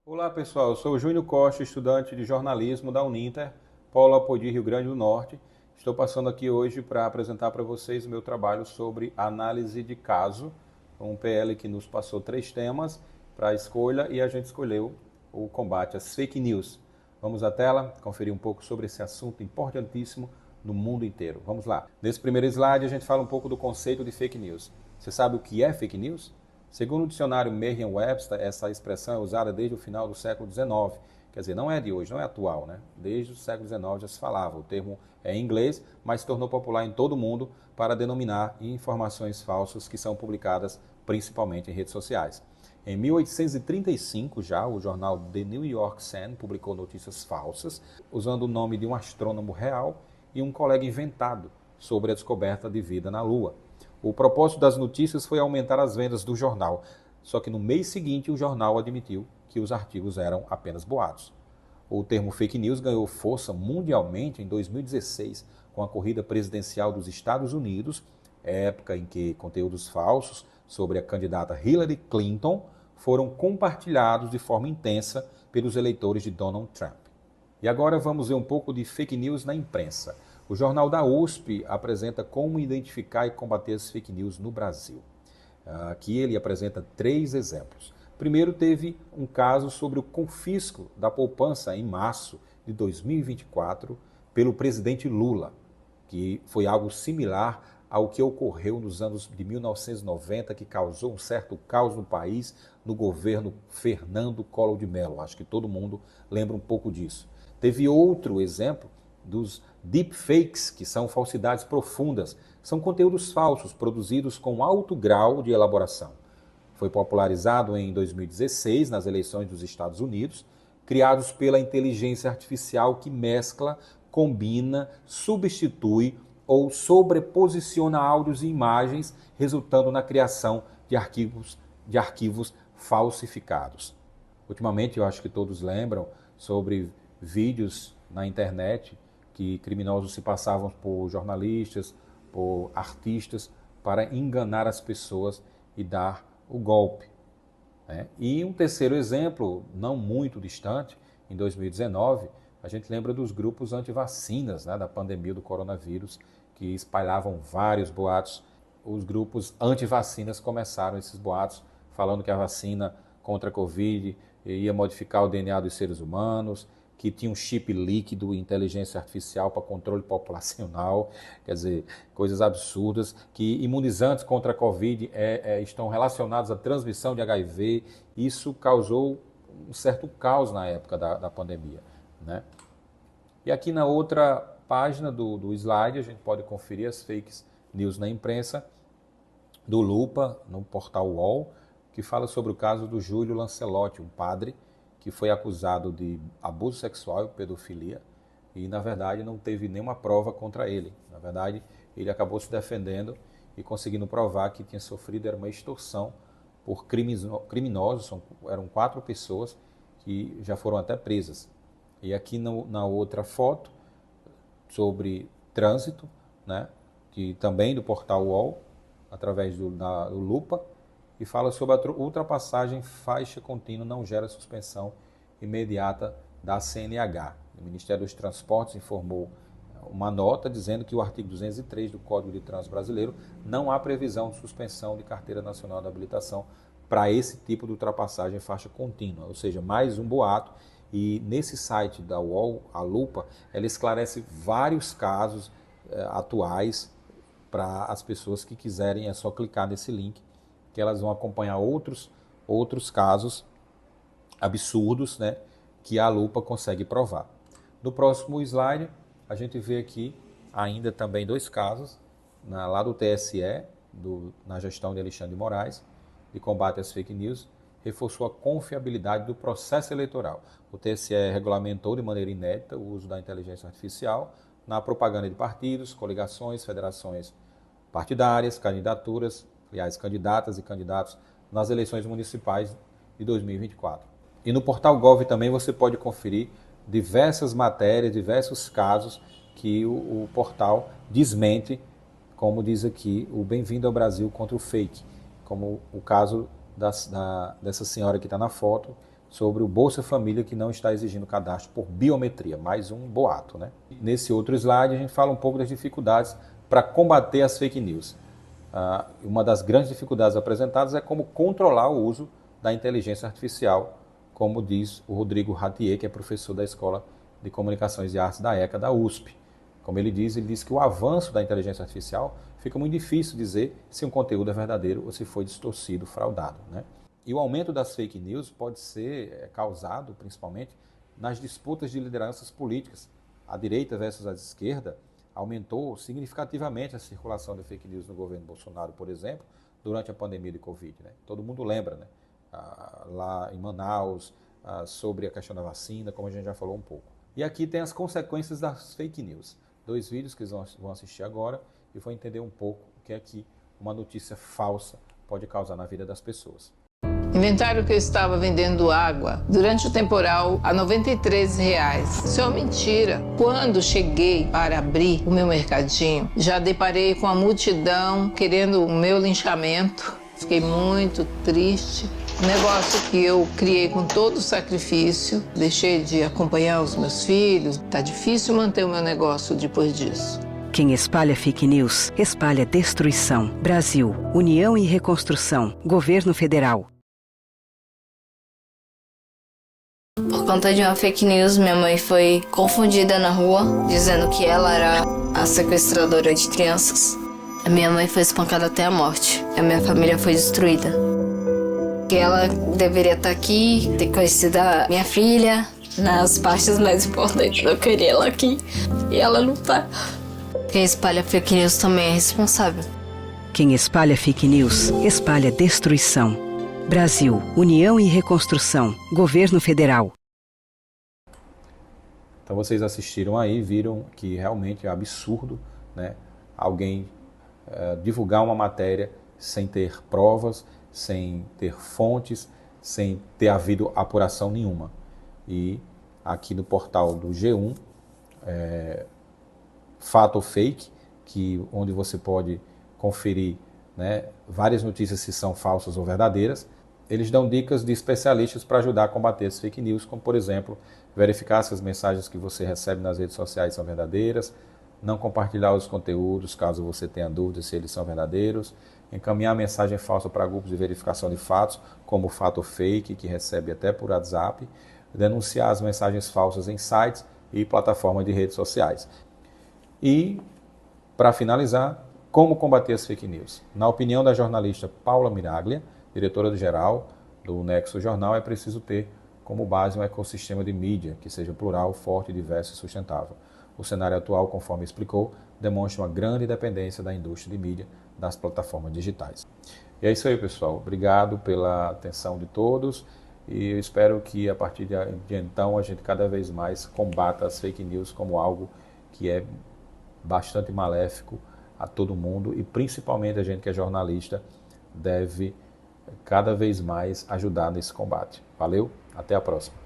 Olá pessoal, eu sou o Júnior Costa, estudante de jornalismo da Uninter, Polo Apodi, Rio Grande do Norte. Estou passando aqui hoje para apresentar para vocês o meu trabalho sobre análise de caso, um PL que nos passou 3 temas para a escolha e a gente escolheu o combate às fake news. Vamos à tela conferir um pouco sobre esse assunto importantíssimo no mundo inteiro. Vamos lá. Nesse primeiro slide a gente fala um pouco do conceito de fake news. Você sabe o que é fake news? Segundo o dicionário Merriam-Webster, essa expressão é usada desde o final do século XIX. Quer dizer, não é de hoje, não é atual, né? Desde o século XIX já se falava. O termo é em inglês, mas se tornou popular em todo o mundo para denominar informações falsas que são publicadas principalmente em redes sociais. Em 1835, já, o jornal The New York Sun publicou notícias falsas, usando o nome de um astrônomo real e um colega inventado sobre a descoberta de vida na Lua. O propósito das notícias foi aumentar as vendas do jornal, só que no mês seguinte o jornal admitiu que os artigos eram apenas boatos. O termo fake news ganhou força mundialmente em 2016, com a corrida presidencial dos Estados Unidos, época em que conteúdos falsos sobre a candidata Hillary Clinton foram compartilhados de forma intensa pelos eleitores de Donald Trump. E agora vamos ver um pouco de fake news na imprensa. O jornal da USP apresenta como identificar e combater as fake news no Brasil. Aqui ele apresenta 3 exemplos. Primeiro, teve um caso sobre o confisco da poupança em março de 2024 pelo presidente Lula, que foi algo similar ao que ocorreu nos anos de 1990, que causou um certo caos no país, no governo Fernando Collor de Mello. Acho que todo mundo lembra um pouco disso. Teve outro exemplo dos deepfakes, que são falsidades profundas. São conteúdos falsos produzidos com alto grau de elaboração. Foi popularizado em 2016 nas eleições dos Estados Unidos, criados pela inteligência artificial que mescla, combina, substitui ou sobreposiciona áudios e imagens, resultando na criação de arquivos falsificados. Ultimamente, eu acho que todos lembram sobre vídeos na internet que criminosos se passavam por jornalistas, por artistas, para enganar as pessoas e dar o golpe. Né? E um terceiro exemplo, não muito distante, em 2019, a gente lembra dos grupos anti-vacinas, né, da pandemia do coronavírus, que espalhavam vários boatos. Os grupos anti-vacinas começaram esses boatos, falando que a vacina contra a Covid ia modificar o DNA dos seres humanos, que tinha um chip líquido e inteligência artificial para controle populacional, quer dizer, coisas absurdas, que imunizantes contra a Covid estão relacionados à transmissão de HIV. Isso causou um certo caos na época da pandemia. Né? E aqui na outra página do slide a gente pode conferir as fake news na imprensa do Lupa, no portal UOL, que fala sobre o caso do Júlio Lancelotti, um padre que foi acusado de abuso sexual e pedofilia e, na verdade, não teve nenhuma prova contra ele. Na verdade, ele acabou se defendendo e conseguindo provar que tinha sofrido uma extorsão por criminosos, eram 4 pessoas que já foram até presas. E aqui na outra foto, sobre trânsito, né, que também do portal UOL, através do Lupa, e fala sobre a ultrapassagem faixa contínua não gera suspensão imediata da CNH. O Ministério dos Transportes informou uma nota dizendo que o artigo 203 do Código de Trânsito Brasileiro não há previsão de suspensão de carteira nacional de habilitação para esse tipo de ultrapassagem faixa contínua, ou seja, mais um boato. E nesse site da UOL, a Lupa, ela esclarece vários casos atuais para as pessoas que quiserem, é só clicar nesse link que elas vão acompanhar outros casos absurdos, né, que a Lupa consegue provar. No próximo slide, a gente vê aqui ainda também 2 casos, lá do TSE, na gestão de Alexandre de Moraes, de combate às fake news, reforçou a confiabilidade do processo eleitoral. O TSE regulamentou de maneira inédita o uso da inteligência artificial na propaganda de partidos, coligações, federações partidárias, candidatas e candidatos nas eleições municipais de 2024. E no portal Gov também você pode conferir diversas matérias, diversos casos que o portal desmente, como diz aqui, o Bem-vindo ao Brasil contra o Fake, como o caso dessa senhora que está na foto, sobre o Bolsa Família que não está exigindo cadastro por biometria, mais um boato, né? Nesse outro slide a gente fala um pouco das dificuldades para combater as fake news. Uma das grandes dificuldades apresentadas é como controlar o uso da inteligência artificial, como diz o Rodrigo Ratier, que é professor da Escola de Comunicações e Artes da ECA, da USP. Como ele diz que o avanço da inteligência artificial fica muito difícil dizer se um conteúdo é verdadeiro ou se foi distorcido, fraudado, né? E o aumento das fake news pode ser causado, principalmente, nas disputas de lideranças políticas. A direita versus a esquerda aumentou significativamente a circulação de fake news no governo Bolsonaro, por exemplo, durante a pandemia de Covid, né? Todo mundo lembra, né? Lá em Manaus, sobre a questão da vacina, como a gente já falou um pouco. E aqui tem as consequências das fake news. 2 vídeos que vocês vão assistir agora e vão entender um pouco o que é que uma notícia falsa pode causar na vida das pessoas. Inventaram que eu estava vendendo água durante o temporal a R$ 93. Isso é uma mentira. Quando cheguei para abrir o meu mercadinho, já deparei com a multidão querendo o meu linchamento. Fiquei muito triste. Um negócio que eu criei com todo o sacrifício. Deixei de acompanhar os meus filhos. Tá difícil manter o meu negócio depois disso. Quem espalha fake news, espalha destruição. Brasil, União e Reconstrução, Governo Federal. Por conta de uma fake news, minha mãe foi confundida na rua, dizendo que ela era a sequestradora de crianças. A minha mãe foi espancada até a morte. A minha família foi destruída. Que ela deveria estar aqui, ter conhecido a minha filha nas partes mais importantes. Eu queria ela aqui e ela não tá. Quem espalha fake news também é responsável. Quem espalha fake news, espalha destruição. Brasil, União e Reconstrução, Governo Federal. Então vocês assistiram aí, viram que realmente é absurdo, né, alguém divulgar uma matéria sem ter provas, sem ter fontes, sem ter havido apuração nenhuma. E aqui no portal do G1, Fato ou Fake, onde você pode conferir, né, várias notícias se são falsas ou verdadeiras, eles dão dicas de especialistas para ajudar a combater as fake news, como por exemplo, verificar se as mensagens que você recebe nas redes sociais são verdadeiras, não compartilhar os conteúdos caso você tenha dúvidas se eles são verdadeiros, encaminhar mensagem falsa para grupos de verificação de fatos, como o Fato ou Fake, que recebe até por WhatsApp, denunciar as mensagens falsas em sites e plataformas de redes sociais. E, para finalizar, como combater as fake news? Na opinião da jornalista Paula Miraglia, diretora-geral do Nexo Jornal, é preciso ter como base um ecossistema de mídia que seja plural, forte, diverso e sustentável. O cenário atual, conforme explicou, demonstra uma grande dependência da indústria de mídia das plataformas digitais. E é isso aí, pessoal. Obrigado pela atenção de todos e eu espero que a partir de então a gente cada vez mais combata as fake news como algo que é bastante maléfico a todo mundo e principalmente a gente que é jornalista deve cada vez mais ajudar nesse combate. Valeu, até a próxima.